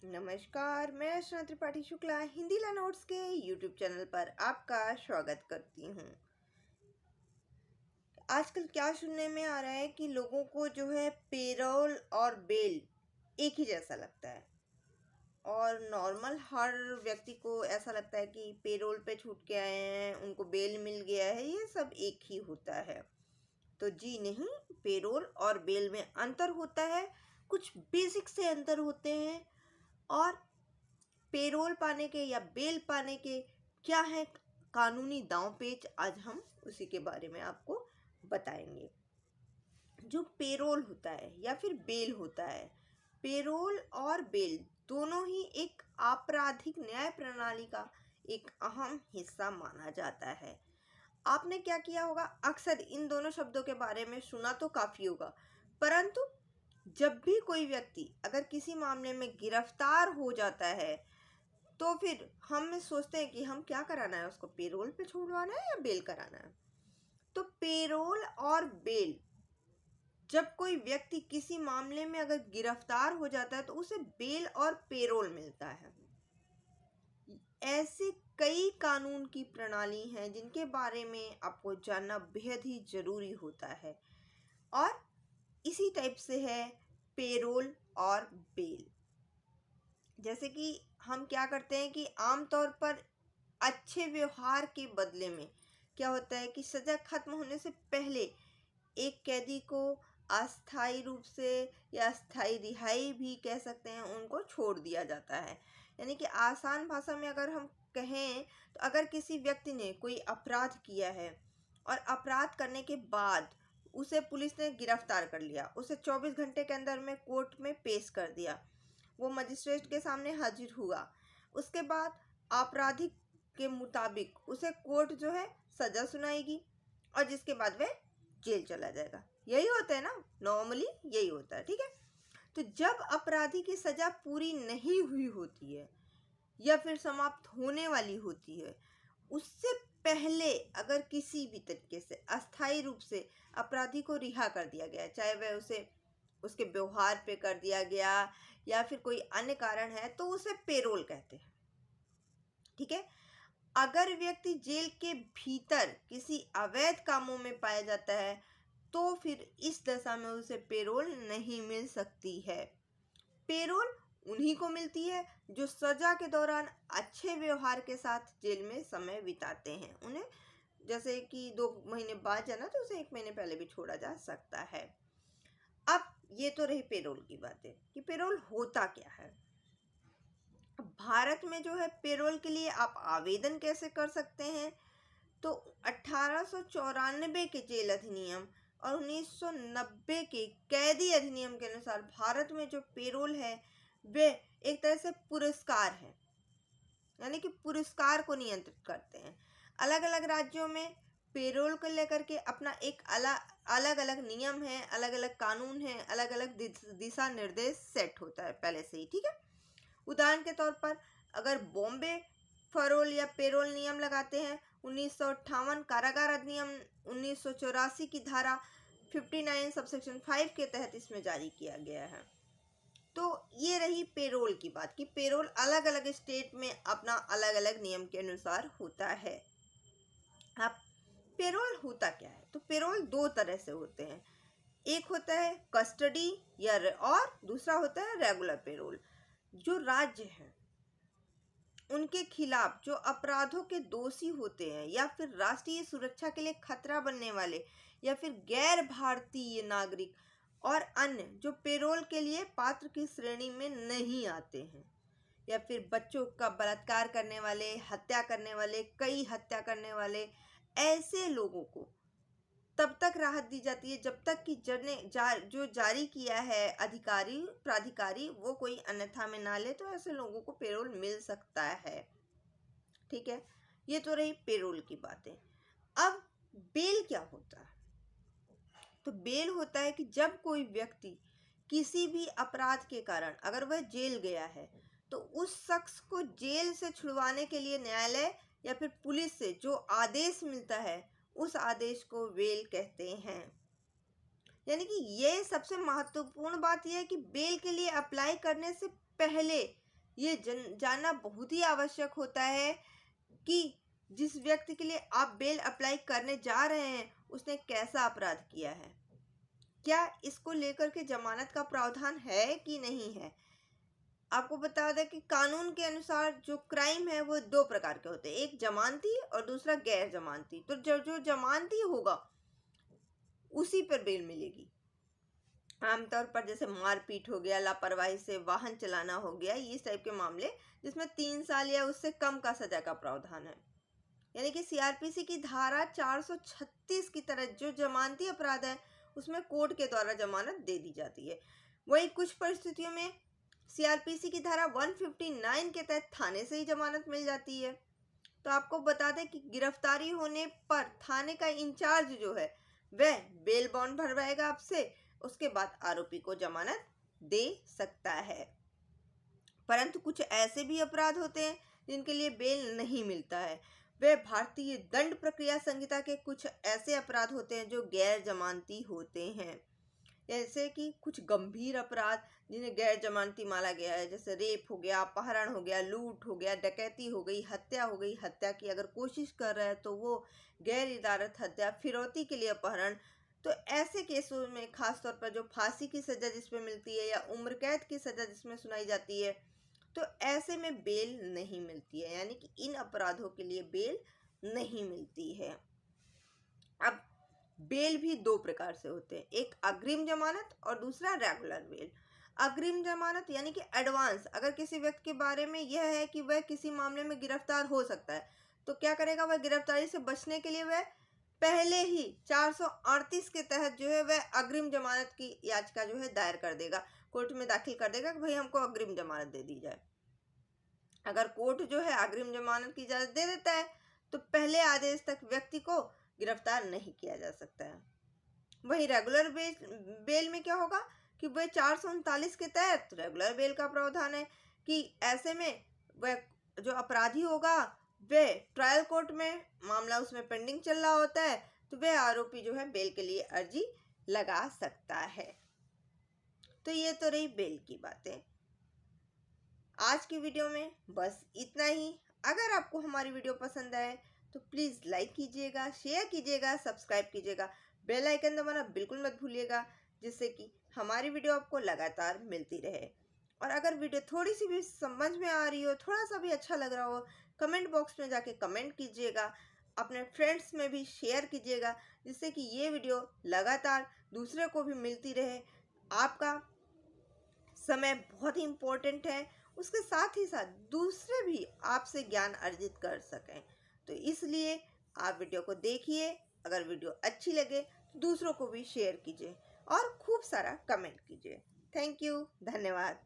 नमस्कार, मैं अर्चना त्रिपाठी शुक्ला हिंदी नोट्स के यूट्यूब चैनल पर आपका स्वागत करती हूँ। आजकल क्या सुनने में आ रहा है कि लोगों को जो है पेरोल और बेल एक ही जैसा लगता है और नॉर्मल हर व्यक्ति को ऐसा लगता है कि पेरोल पे छूट के आए हैं, उनको बेल मिल गया है, ये सब एक ही होता है। तो जी नहीं, पेरोल और बेल में अंतर होता है, कुछ बेसिक से अंतर होते हैं। और पेरोल पाने के या बेल पाने के क्या है कानूनी दांव पेच, आज हम उसी के बारे में आपको बताएंगे। जो पेरोल होता है या फिर बेल होता है, पेरोल और बेल दोनों ही एक आपराधिक न्याय प्रणाली का एक अहम हिस्सा माना जाता है। आपने क्या किया होगा, अक्सर इन दोनों शब्दों के बारे में सुना तो काफ़ी होगा, परंतु जब भी कोई व्यक्ति अगर किसी मामले में गिरफ्तार हो जाता है तो फिर हम सोचते हैं कि हम क्या कराना है, उसको पेरोल पे छुड़वाना है या बेल कराना है। तो पेरोल और बेल, जब कोई व्यक्ति किसी मामले में अगर गिरफ्तार हो जाता है तो उसे बेल और पेरोल मिलता है। ऐसे कई कानून की प्रणाली हैं जिनके बारे में आपको जानना बेहद ही जरूरी होता है, और इसी टाइप से है पेरोल और बेल। जैसे कि हम क्या करते हैं कि आमतौर पर अच्छे व्यवहार के बदले में क्या होता है कि सज़ा खत्म होने से पहले एक कैदी को अस्थायी रूप से या अस्थायी रिहाई भी कह सकते हैं, उनको छोड़ दिया जाता है। यानी कि आसान भाषा में अगर हम कहें तो अगर किसी व्यक्ति ने कोई अपराध किया है और अपराध करने के बाद उसे पुलिस ने गिरफ्तार कर लिया, उसे 24 घंटे के अंदर में कोर्ट में पेश कर दिया, वो मजिस्ट्रेट के सामने हाजिर हुआ, उसके बाद आपराधिक के मुताबिक उसे कोर्ट जो है सज़ा सुनाएगी और जिसके बाद वह जेल चला जाएगा। यही होता है ना, नॉर्मली यही होता है, ठीक है। तो जब अपराधी की सज़ा पूरी नहीं हुई होती है या फिर समाप्त होने वाली होती है, उससे पहले अगर किसी भी तरीके से अस्थायी रूप से अपराधी को रिहा कर दिया गया, चाहे वह उसे उसके व्यवहार पे कर दिया गया या फिर कोई अन्य कारण है, तो उसे पेरोल कहते हैं, ठीक है। अगर व्यक्ति जेल के भीतर किसी अवैध कामों में पाया जाता है तो फिर इस दशा में उसे पेरोल नहीं मिल सकती है। पेरोल उन्हीं को मिलती है जो सजा के दौरान अच्छे व्यवहार के साथ जेल में समय बिताते हैं। उन्हें जैसे कि 2 महीने बाद जाना तो उसे 1 महीने पहले भी छोड़ा जा सकता है। अब ये तो रही पेरोल की बातें कि पेरोल होता क्या है। भारत में जो है पेरोल के लिए आप आवेदन कैसे कर सकते हैं, तो 1894 के जेल अधिनियम और 1990 के कैदी अधिनियम के अनुसार भारत में जो पेरोल है वे एक तरह से पुरस्कार है, यानी कि पुरस्कार को नियंत्रित करते हैं। अलग अलग राज्यों में पेरोल को लेकर के अपना एक अलग अलग नियम है, अलग अलग कानून है, अलग अलग दिशा निर्देश सेट होता है पहले से ही, ठीक है। उदाहरण के तौर पर अगर बॉम्बे फरोल या पेरोल नियम लगाते हैं, 1958 कारागार अधिनियम 1984 की धारा 59 सबसेक्शन 5 के तहत इसमें जारी किया गया है। तो ये रही पेरोल की बात कि पेरोल अलग अलग स्टेट में अपना अलग अलग नियम के अनुसार होता है। अब पेरोल होता क्या है, तो पेरोल 2 तरह से होते हैं, एक होता है कस्टडी या और दूसरा होता है रेगुलर पेरोल। जो राज्य हैं उनके खिलाफ जो अपराधों के दोषी होते हैं या फिर राष्ट्रीय सुरक्षा के लिए खतरा बनने वाले या फिर गैर भारतीय नागरिक और अन्य जो पेरोल के लिए पात्र की श्रेणी में नहीं आते हैं, या फिर बच्चों का बलात्कार करने वाले, हत्या करने वाले, कई हत्या करने वाले, ऐसे लोगों को तब तक राहत दी जाती है जब तक कि जो जारी किया है अधिकारी प्राधिकारी वो कोई अन्यथा में ना ले, तो ऐसे लोगों को पेरोल मिल सकता है, ठीक है। ये तो रही पेरोल की बातें। अब बेल क्या होता है, तो बेल होता है कि जब कोई व्यक्ति किसी भी अपराध के कारण अगर वह जेल गया है तो उस शख्स को जेल से छुड़वाने के लिए न्यायालय या फिर पुलिस से जो आदेश मिलता है उस आदेश को बेल कहते हैं। यानी कि ये सबसे महत्वपूर्ण बात यह है कि बेल के लिए अप्लाई करने से पहले ये जानना बहुत ही आवश्यक होता है कि जिस व्यक्ति के लिए आप बेल अप्लाई करने जा रहे हैं उसने कैसा अपराध किया है, क्या इसको लेकर के जमानत का प्रावधान है कि नहीं है। आपको बता दें कि कानून के अनुसार जो क्राइम है वो दो प्रकार के होते हैं, एक जमानती और दूसरा गैर जमानती। तो जो जमानती होगा उसी पर बेल मिलेगी। आमतौर पर जैसे मारपीट हो गया, लापरवाही से वाहन चलाना हो गया, इस टाइप के मामले जिसमें 3 साल या उससे कम का सजा का प्रावधान है। यानी कि सीआरपीसी की धारा 436 की तरह जो जमानती अपराध है उसमें कोर्ट के द्वारा जमानत दे दी जाती है। वही कुछ परिस्थितियों में सीआरपीसी की धारा 159 के तहत थाने से ही जमानत मिल जाती है। तो आपको बता दें कि गिरफ्तारी होने पर थाने का इंचार्ज जो है वह बेल बॉन्ड भरवाएगा आपसे, उसके बाद आरोपी को जमानत दे सकता है। परंतु कुछ ऐसे भी अपराध होते हैं जिनके लिए बेल नहीं मिलता है। वे भारतीय दंड प्रक्रिया संहिता के कुछ ऐसे अपराध होते हैं जो गैर जमानती होते हैं। जैसे कि कुछ गंभीर अपराध जिन्हें गैर जमानती माना गया है, जैसे रेप हो गया, अपहरण हो गया, लूट हो गया, डकैती हो गई, हत्या हो गई, हत्या की अगर कोशिश कर रहा है तो वो गैर इरादत हत्या, फिरौती के लिए अपहरण। तो ऐसे केसों में खासतौर पर जो फांसी की सजा जिसमें मिलती है या उम्र कैद की सजा जिसमें सुनाई जाती है, तो ऐसे में बेल नहीं मिलती है, यानी कि इन अपराधों के लिए बेल नहीं मिलती है। अब बेल भी दो प्रकार से होते हैं, एक अग्रिम जमानत और दूसरा रेगुलर बेल। अग्रिम जमानत यानी कि एडवांस, अगर किसी व्यक्ति के बारे में यह है कि वह किसी मामले में गिरफ्तार हो सकता है तो क्या करेगा, वह गिरफ्तारी से बचने के लिए वह पहले ही 438 के तहत जो है वह अग्रिम जमानत की याचिका जो है दायर कर देगा, कोर्ट में दाखिल कर देगा कि भाई हमको अग्रिम जमानत दे दी जाए। अगर कोर्ट जो है अग्रिम जमानत की इजाजत दे देता है तो पहले आदेश तक व्यक्ति को गिरफ्तार नहीं किया जा सकता है। वही रेगुलर बेल में क्या होगा कि वह 439 के तहत रेगुलर बेल का प्रावधान है कि ऐसे में वह जो अपराधी होगा वह ट्रायल कोर्ट में मामला उसमें पेंडिंग चल रहा होता है तो वह आरोपी जो है बेल के लिए अर्जी लगा सकता है। तो ये तो रही बेल की बातें। आज की वीडियो में बस इतना ही। अगर आपको हमारी वीडियो पसंद आए तो प्लीज़ लाइक कीजिएगा, शेयर कीजिएगा, सब्सक्राइब कीजिएगा, बेल आइकन दबाना बिल्कुल मत भूलिएगा, जिससे कि हमारी वीडियो आपको लगातार मिलती रहे। और अगर वीडियो थोड़ी सी भी समझ में आ रही हो, थोड़ा सा भी अच्छा लग रहा हो, कमेंट बॉक्स में जाके कमेंट कीजिएगा, अपने फ्रेंड्स में भी शेयर कीजिएगा, जिससे कि ये वीडियो लगातार दूसरे को भी मिलती रहे। आपका समय बहुत ही इम्पोर्टेंट है, उसके साथ ही साथ दूसरे भी आपसे ज्ञान अर्जित कर सकें। तो इसलिए आप वीडियो को देखिए, अगर वीडियो अच्छी लगे तो दूसरों को भी शेयर कीजिए और खूब सारा कमेंट कीजिए। थैंक यू, धन्यवाद।